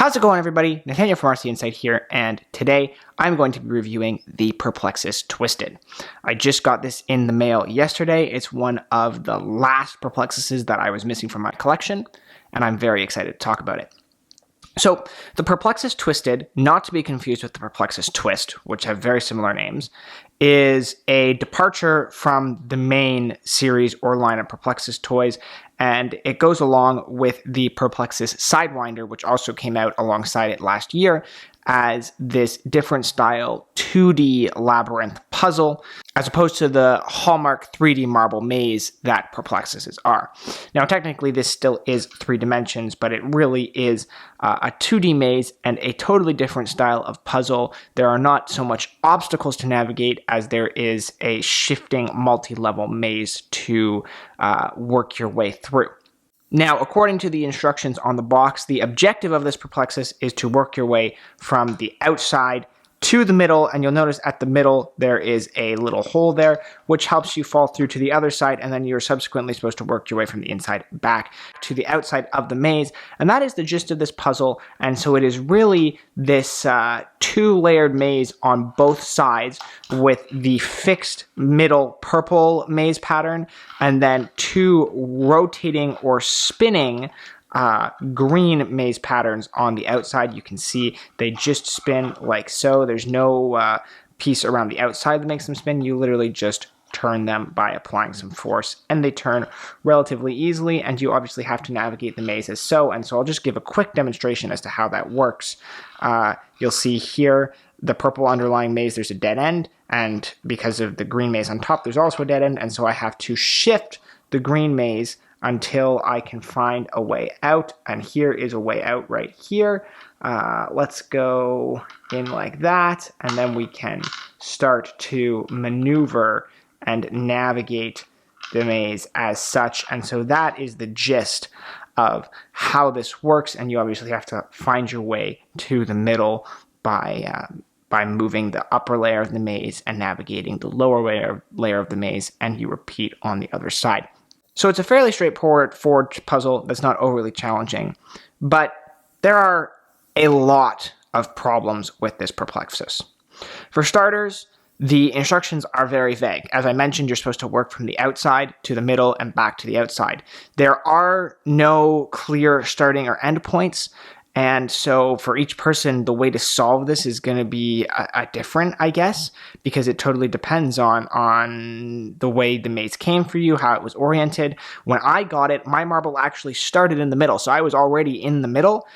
How's it going, everybody? Nathaniel from RCInsight here, and today I'm going to be reviewing the Perplexus Twisted. I just got this in the mail yesterday. It's one of the last Perplexuses that I was missing from my collection, and I'm very excited to talk about it. So, the Perplexus Twisted, not to be confused with the Perplexus Twist, which have very similar names, is a departure from the main series or line of Perplexus toys, and it goes along with the Perplexus Sidewinder, which also came out alongside it last year as this different style 2D labyrinth puzzle, as opposed to the hallmark 3D marble maze that Perplexuses are. Now, technically, this still is 3 dimensions, but it really is a 2D maze and a totally different style of puzzle. There are not so much obstacles to navigate as there is a shifting multi-level maze to work your way through. Now, according to the instructions on the box, the objective of this Perplexus is to work your way from the outside to the middle, and you'll notice at the middle there is a little hole there, which helps you fall through to the other side, and then you're subsequently supposed to work your way from the inside back to the outside of the maze, and that is the gist of this puzzle. And so it is really this two-layered maze on both sides with the fixed middle purple maze pattern, and then 2 rotating or spinning green maze patterns on the outside. You can see they just spin like so. There's no piece around the outside that makes them spin. You literally just turn them by applying some force, and they turn relatively easily, and you obviously have to navigate the maze as so. And so I'll just give a quick demonstration as to how that works. You'll see here the purple underlying maze, there's a dead end, and because of the green maze on top, there's also a dead end, and so I have to shift the green maze until I can find a way out, and here is a way out right here. Let's go in like that, and then we can start to maneuver and navigate the maze as such. And so that is the gist of how this works, and you obviously have to find your way to the middle by moving the upper layer of the maze and navigating the lower layer of the maze, and you repeat on the other side. So it's a fairly straightforward puzzle that's not overly challenging, but there are a lot of problems with this Perplexus. For starters, the instructions are very vague. As I mentioned, you're supposed to work from the outside to the middle and back to the outside. There are no clear starting or end points, and so for each person, the way to solve this is going to be a different, I guess, because it totally depends on the way the maze came for you, how it was oriented. When I got it, my marble actually started in the middle, so I was already in the middle.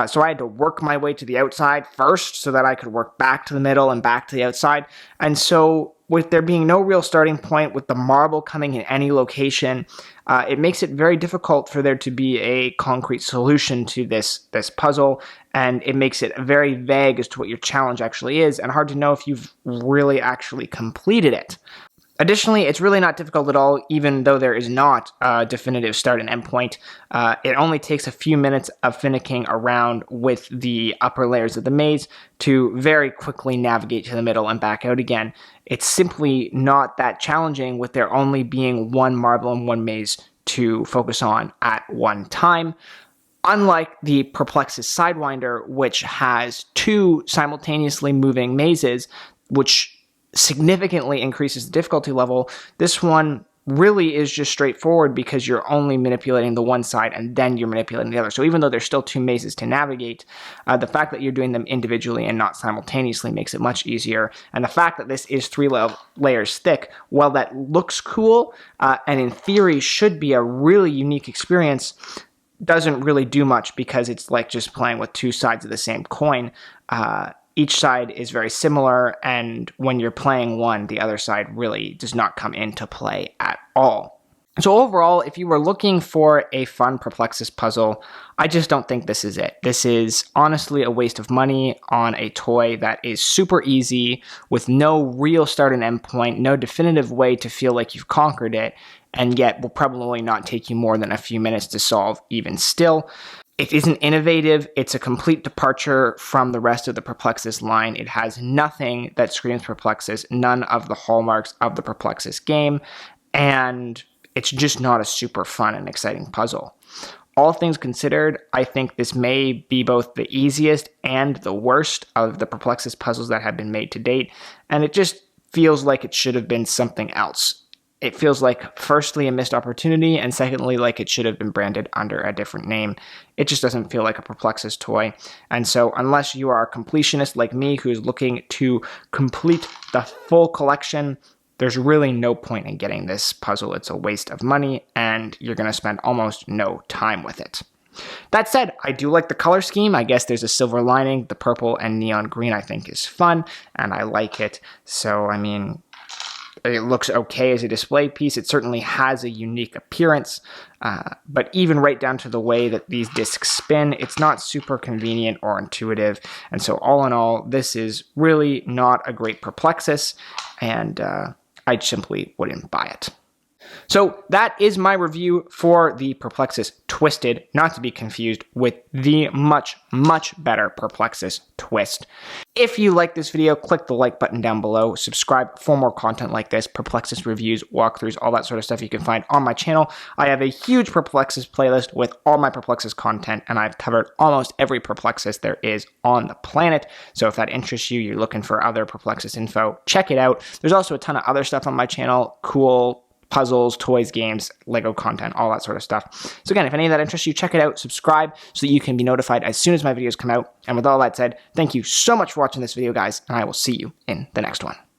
So I had to work my way to the outside first so that I could work back to the middle and back to the outside. And so with there being no real starting point, with the marble coming in any location, it makes it very difficult for there to be a concrete solution to this puzzle, and it makes it very vague as to what your challenge actually is, and hard to know if you've really actually completed it. Additionally, it's really not difficult at all, even though there is not a definitive start and end point. It only takes a few minutes of finicking around with the upper layers of the maze to very quickly navigate to the middle and back out again. It's simply not that challenging, with there only being one marble and one maze to focus on at one time. Unlike the Perplexus Sidewinder, which has 2 simultaneously moving mazes, which significantly increases the difficulty level, this one really is just straightforward because you're only manipulating the one side and then you're manipulating the other. So even though there's still 2 mazes to navigate, the fact that you're doing them individually and not simultaneously makes it much easier. And the fact that this is 3 layers thick, while that looks cool and in theory should be a really unique experience, doesn't really do much because it's like just playing with 2 sides of the same coin. Each side is very similar, and when you're playing one, the other side really does not come into play at all. So overall, if you were looking for a fun Perplexus puzzle, I just don't think this is it. This is honestly a waste of money on a toy that is super easy, with no real start and end point, no definitive way to feel like you've conquered it, and yet will probably not take you more than a few minutes to solve even still. It isn't innovative. It's a complete departure from the rest of the Perplexus line. It has nothing that screams Perplexus, none of the hallmarks of the Perplexus game, and it's just not a super fun and exciting puzzle. all things considered, I think this may be both the easiest and the worst of the Perplexus puzzles that have been made to date, and it just feels like it should have been something else. It feels like, firstly, a missed opportunity, and secondly, like it should have been branded under a different name. It just doesn't feel like a Perplexus toy. And so, unless you are a completionist like me who's looking to complete the full collection, there's really no point in getting this puzzle. It's a waste of money, and you're going to spend almost no time with it. That said, I do like the color scheme. I guess there's a silver lining. The purple and neon green I think is fun, and I like it. So, I mean, it looks okay as a display piece. It certainly has a unique appearance, but even right down to the way that these discs spin, it's not super convenient or intuitive. And so all in all, this is really not a great Perplexus, and I simply wouldn't buy it. So that is my review for the Perplexus Twisted, not to be confused with the much, much better Perplexus Twist. If you like this video, click the like button down below, subscribe for more content like this, Perplexus reviews, walkthroughs, all that sort of stuff you can find on my channel. I have a huge Perplexus playlist with all my Perplexus content, and I've covered almost every Perplexus there is on the planet. So if that interests you, you're looking for other Perplexus info, check it out. There's also a ton of other stuff on my channel, cool puzzles, toys, games, Lego content, all that sort of stuff. So again, if any of that interests you, check it out, subscribe so that you can be notified as soon as my videos come out. And with all that said, thank you so much for watching this video, guys, and I will see you in the next one.